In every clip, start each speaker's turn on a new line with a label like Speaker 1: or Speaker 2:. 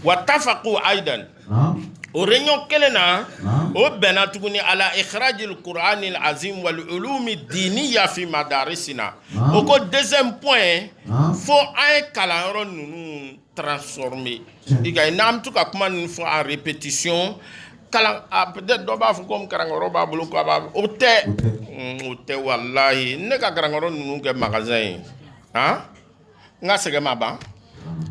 Speaker 1: واتفقوا أيضا ورينيو كلنا وبنا تكوني على إخراج القرآن العظيم والعلوم الدينية في مدارسنا وكو deuxième point faut un calendrier nous transformer iga nam tuka kuma nous faut en répétition kala peut-être doba fu comme karangoro ba bulu ko ba ote wallahi ne ka karangoro nous ke magasin hein nga sege maba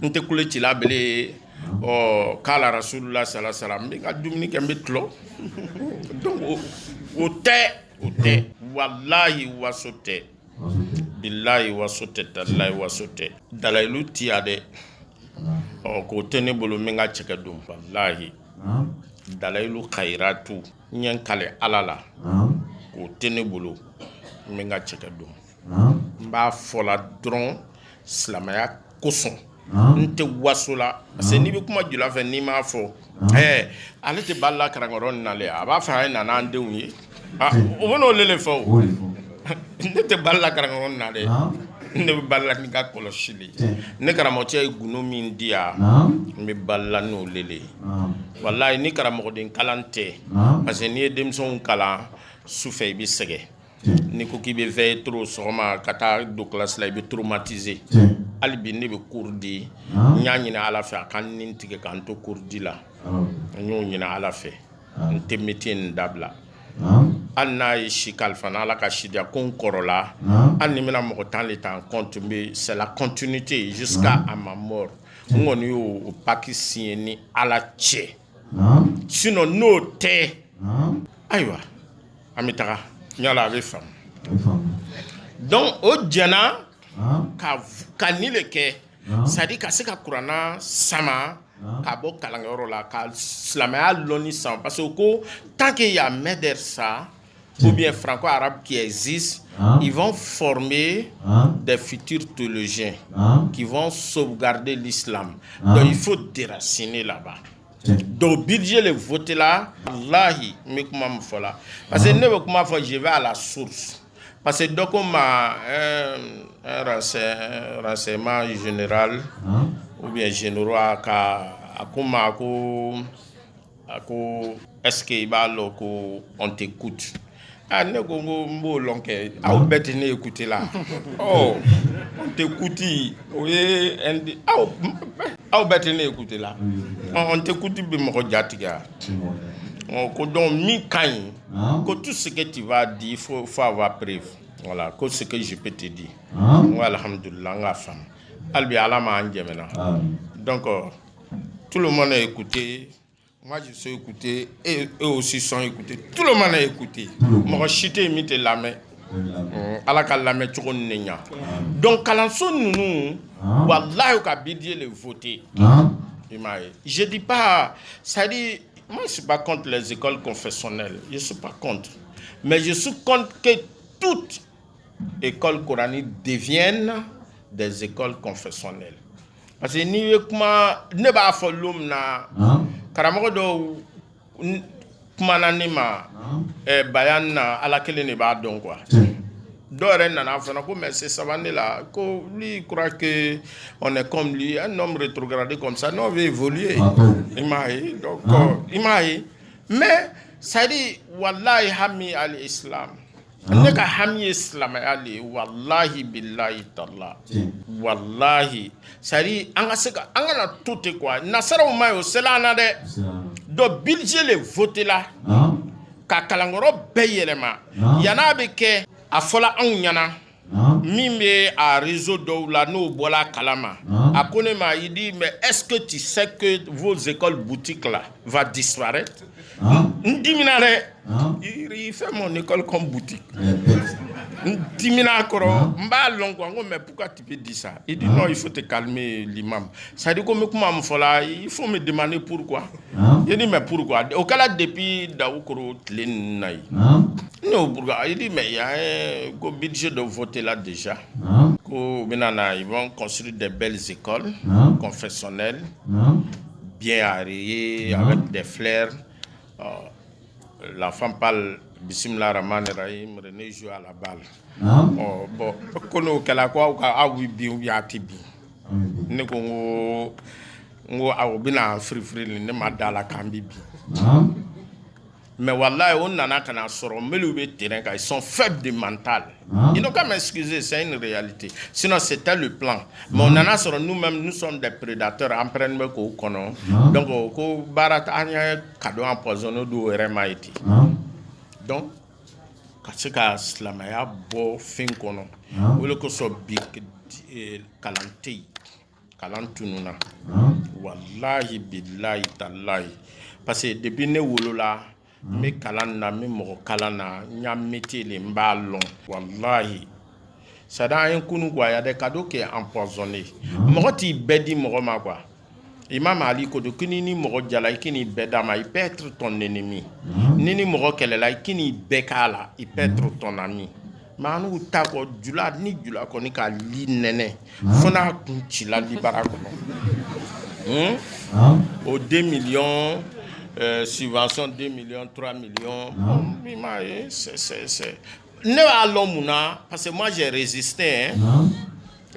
Speaker 1: nte kule ci la bele oh kala rasulullah sallallahu alaihi wasallam nga dumni ke mbetlo donc ote wallahi wasote billahi wasote tallahi wasote dalailu tiade o ko tene bolo menga cheke dum wallahi dalailu khairatu nyen kale alala ko tene bolo menga cheke dum mba fola dron slamaya koson nte wasula parce ni bi kuma jula fe ni ma fo ale te balla karangoron na le aba fa na na ndewi o wono lele fo nte balla karangoron na le ne bi balla ni ka koloshili ne karamo che guno min dia mi balla no lele wallahi ni karamo den kalante parce ni demson kala souffre bi sege ni ko ki be veille trop soma kata do classe la be traumatisé albi ne be kurdi nyaani na ala fa kan nin tige kan to kurdi la nyu na ala fe nte metin dabla anna shikal fana la ka shidia kon korola anni mina mo tan le temps compte mais c'est la continuité jusqu'à à ma mort ngoni yo pakisien ni ala che sinon no te aywa amitara nyala avec femme donc au djana ka ni le ke ça dit ka se ka kurana sama ka bo kalangoro la ka slamaya loni sans parce que tant qu'il y a médersa ou bien franco-arabe qui existe, ils vont former des futurs théologiens qui vont sauvegarder l'islam. Donc il faut déraciner là-bas. Donc budget le voter là, Allahi, mais comment me faut là? Parce que ne comment faut je vais à la source. Parce que donc on a un renseignement général ou bien généraux à est-ce qu'il va on t'écoute? Ah ne ko mbo lonke a ou bête ne écouter là. Oh on t'écoute oui a ou bête ne écouter là. On t'écoute bi mo jatiga. Ko donc mi kan que tout ce que tu vas dire faut avoir preuve. Voilà, que ce que je peux te dire. Voilà, alhamdoulilah nga femme. Albi alama anjemena. Donc tout le monde a écouté. Moi, je suis écouté et eux aussi sont écoutés. Tout le monde a écouté. Moi, je suis mis la main. Donc, quand on sonne nous, wallahi, on a bien le voter. Je dis pas, ça dit, moi, je ne suis pas contre les écoles confessionnelles. Je ne suis pas contre. Mais je suis contre que toutes écoles coraniques deviennent des écoles confessionnelles. Parce que ni ne ba folum na karamo do kuma nima bayan na ala kele ne ba don quoi dore na na fana ko mais c'est savane là ko lui croit que on est comme lui un homme rétrogradé comme ça non veut évoluer imai donc imai mais ça dit wallahi hami al islam ne ka hami islam ali wallahi billahi ta'ala wallahi sari anga seka anga na tout quoi nasara o mayo sela na de do budget le voter là ka kalangoro beyelema yana be ke afola an nyana mimbe a réseau do la no bola kalama akone ma il dit mais est-ce que tu sais que vos écoles boutiques là va disparaître ndiminare il fait mon école comme boutique Dimina koro mba longo mais pourquoi tu peux dire ça? Il dit non, il faut te calmer l'imam. Ça dit comme comment fola, il faut me demander pourquoi. Il dit mais pourquoi? Au cas là depuis Daoukoro Tlenai. Non pourquoi? Il dit mais il y a un budget de voter là déjà. Ils vont construire des belles écoles confessionnelles, bien arrayées avec des fleurs. La femme parle Bismillah Rahman Rahim, René joue à la balle. Oh, bon, kono kala kwa a oui bien ou ya tibi. Ne ko ngo awbina free ne madala kambibi mais wallahi on nana kana soro melu be terrain ils sont faibles de mental. Ils n'ont qu'à m'excuser, c'est une réalité. Sinon c'était le plan. Mais on nana soro nous-mêmes nous sommes des prédateurs en prenne ko kono. Donc ko barata anya cadeau empoisonné do remaiti. Donc kasika slamaya bo fin kono. Wole ko so big kalanti kalantununa. Wallahi billahi tallahi parce que depuis ne wolola me kalana me mo kalana nya métier le mbalon wallahi sada en kunu kwa ya de cadeau qui est empoisonné mo ti bedi mo ma quoi Imam Ali ko do kini ni mo jala kini bedama il peut être ton ennemi nini mo kele la kini bekala il peut être ton ami manu ta ko jula ko ni ka li nene fona kunchi la libara ko au 2 millions subvention 2 millions 3 millions c'est ne allons parce que moi j'ai résisté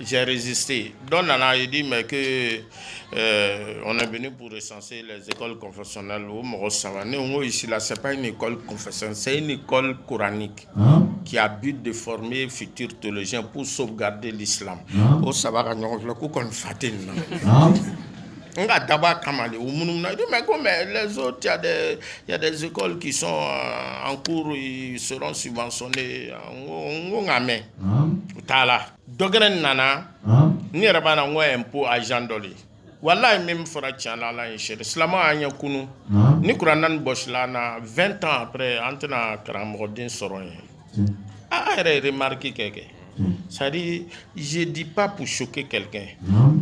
Speaker 1: j'ai résisté donc on a dit mais que on est venu pour recenser les écoles confessionnelles au Morosavane ici là c'est pas une école confessionnelle c'est une école coranique qui a but de former futurs théologiens pour sauvegarder l'islam au Sabara le coup qu'on fatin on a d'abord camalé au monde mais les autres il y a des écoles qui sont en cours ils seront subventionnés on a mis tala dogren nana ni rabana ngo impôt agent doli wallahi même fora tiana la inchere slama anya kunu ni kuranan boslana 20 ans après antena karamodin soron a remarqué quelque ça dit je dis pas pour choquer quelqu'un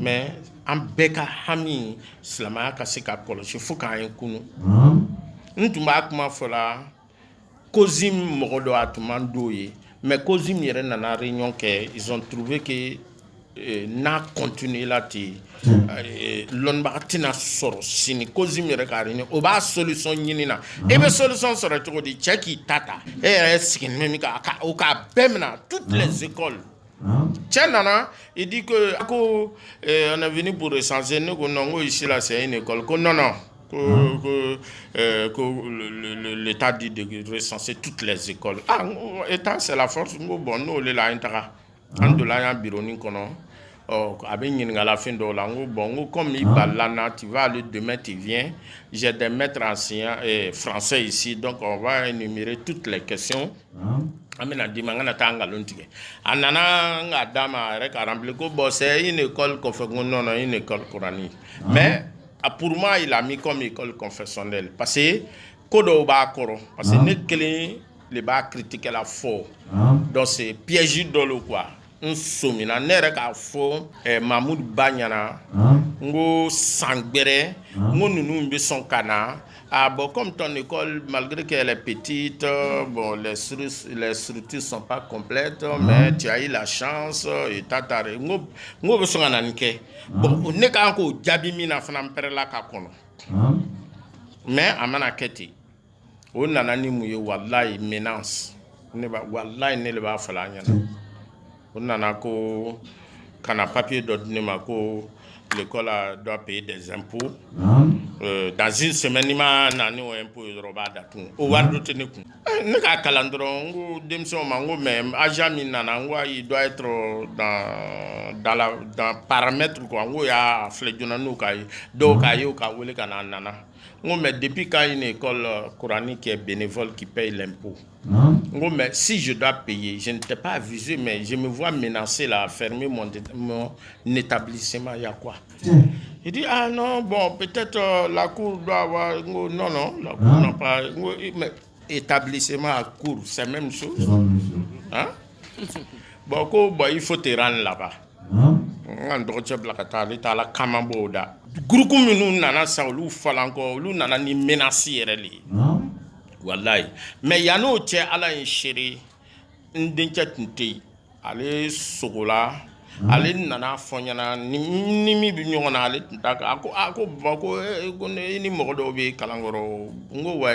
Speaker 1: mais en beka hami slama ka se ka kolo je faut ka kunu ntumba kuma fola kozim mogodo atumandoye mais kozim yere nana réunion que ils ont trouvé que n'a continué là ti l'onbatina soro sini kozim yere ka réunion o ba solution nyinina e be solution soro to di cheki tata e skin memi ka o ka bemna toutes les écoles Tchanana, il dit que on est venu pour recenser nous qu'on ici là c'est une école que non que l'État dit de recenser toutes les écoles. Ah, l'État c'est la force bon nous les là intara en de là un bureau ni kono avec à la fin de la bon comme il parle là tu vas aller demain tu viens j'ai des maîtres anciens français ici donc on va énumérer toutes les questions. Amina dimangana tanga lontige anana nga dama rek rempli ko c'est une école confessionnelle non une école coranique mais pour moi il a mis comme école confessionnelle parce que kodo ba koro parce que ne kele le ba critiquer la faux donc c'est piège dans le quoi un somina ne rek a faux Mahmoud Banyana ngo sangbere ngo nunu mbe son kana. Ah bon, comme ton école, malgré qu'elle est petite, bon, les structures sont pas complètes, mais tu as eu la chance et t'as taré. Ngo besoin nanike. Bon, on n'est qu'un coup jabimi na fanam perla kakono. Mais amana keti. On nanani mouye wallahi menace. Ne ba wallahi ne le ba fala nyana. On nanako kana papier d'ordre mako. L'école doit payer des impôts. Dans une semaine, il m'a donné un impôt de robada. Au wardo teneku. Ne ka kalandron, demso mango même. Ajami nanangwa, il doit être dans paramètre quoi. Ngo ya fledjona no kai. Do kayo ka wole kana nana. Mais depuis quand une école coranique est bénévole qui paye l'impôt. Mais si je dois payer, je ne t'ai pas avisé, mais je me vois menacé là, fermer mon établissement. Il y a quoi? Il dit, ah non, bon, peut-être la cour doit avoir. Non, la cour n'a pas. Mais établissement à cour, c'est la même chose. Hein? Bon, il faut te rendre là-bas. Groupe nous nana saulu falanko lu nana ni menacé reli wallahi mais yano tie ala en chéri ndincha tinti ale sogola ale nana fonyana ni mi bi nyona ale taka ako bako ni modo be kalangoro ngo wa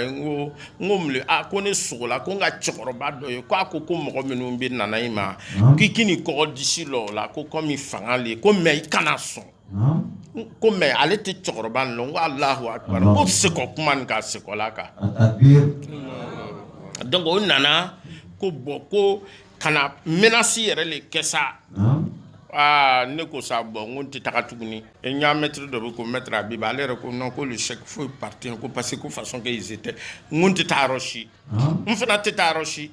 Speaker 1: ngo mle akone sogola ko nga chokoroba do ko ko mo menu bi nana ima kikini ko disi lo la ko komi fangale ko me kana son ko mais ale tɛ cɛkɔrɔba nin lɔn ko Allahu akbar ko seko kuma nin ka sekola kan donc o nana ko bon ko kana menace yɛrɛ le kɛ sa ne ko sa bon n ko n tɛ taga tuguni et n y'a maître dɔ bɛ ko maître Abiba ale yɛrɛ ko non ko le chèque faut partir ko parce que ko façon que ils étaient n ko n tɛ taa yɔrɔ si n fana tɛ taa yɔrɔ si.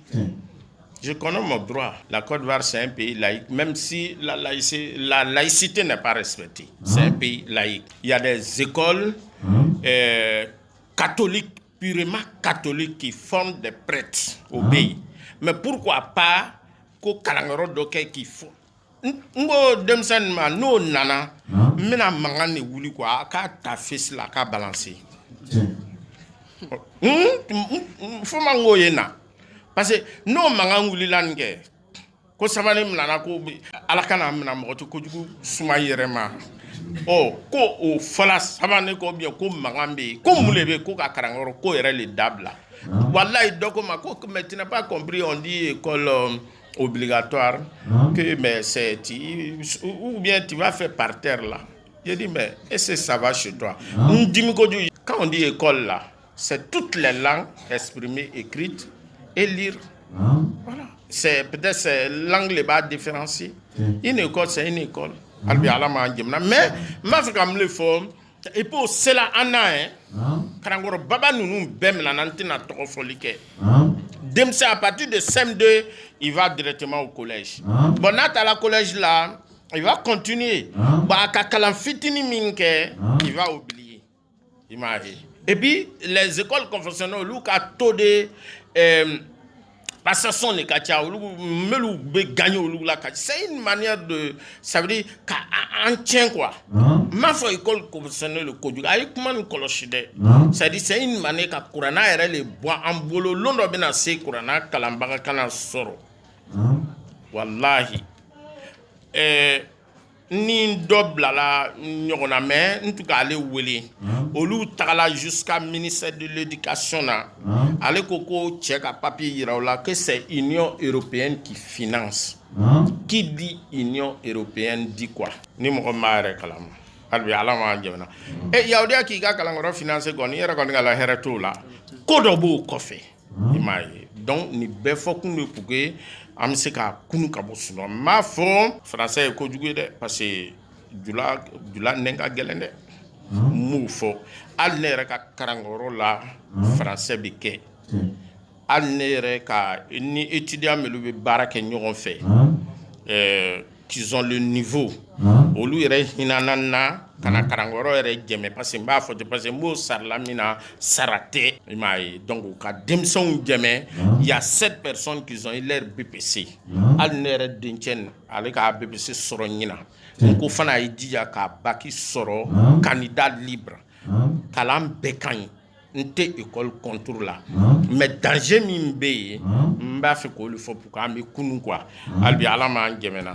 Speaker 1: Je connais mon droit. La Côte d'Ivoire, c'est un pays laïque, même si la laïcité n'est pas respectée. C'est un pays laïque. Il y a des écoles catholiques, purement catholiques, qui forment des prêtres au pays. Mais pourquoi pas qu'au Kalangoro Doké qui font? Ngo demsen ma no nana mena mangane wuli quoi ka ta fils la ka balancer. Faut mango yena. Parce que no mangan wuli lange ko sabane mnana ko alakana mna moto ko jugu suma yerema ko o fala sabane ko bien ko mangambe ko mulebe ko ka karangoro ko yere le dabla wallahi dokoma ko mais tu n'as pas compris, on dit école obligatoire que mais c'est ou bien tu vas faire par terre là. Je dis mais est-ce que ça va chez toi? Quand on dit école là, c'est toutes les langues exprimées, écrites et lire. Voilà. C'est peut-être c'est l'anglais bas différencié. Une école, c'est une école. Mais, ma fait comme le forme. Et pour cela, on a un baba nous bem la nantina trofolike. Demse à partir de CM2, il va directement au collège. Bon, à la collège là, il va continuer. Bah, quand fitini minke, il va oublier. Imagine. Et puis, les écoles confessionnelles, Luka Tode, parce que ce sont les kachas, c'est une manière de. Ça veut dire qu'un tient quoi. Ma foi, école confessionnelle, le code, c'est une manière que Kurana est les bois en bolo, l'on bien assez Kurana, Kalambaka, Kana Soro. Wallahi. Ni double la nyona mais en tout cas aller wele olu tagala jusqu'à ministère de l'éducation là aller koko check à papier iraola que c'est Union européenne qui finance. Qui dit Union européenne dit quoi? Ni mo mare kalam albi alama jemna e yawdia ki ga kala ngoro financer goni yera goni la hereto la kodo bo kofe imaye donc ni be fokun pour que am se ka kunu ka bo suno ma fo français ko jugué de parce que dula nenga gelende mu fo al nere ka karangoro la français bi ke al nere ka ni étudiant me le baraka ñogon fait qu'ils ont le niveau au lui re hinanana kana karangoro re jeme parce que mba fo parce que mo sarlamina sarate imai donc ka demson jeme il y a 7 personnes qui ont eu leur BPC al nere dinchen avec a BPC soro nyina ko fana idija ka baki soro candidat libre kalam bekan nte école contour là mais danger min be mba fe ko le fo pour ka mi kunu quoi albi alama jemena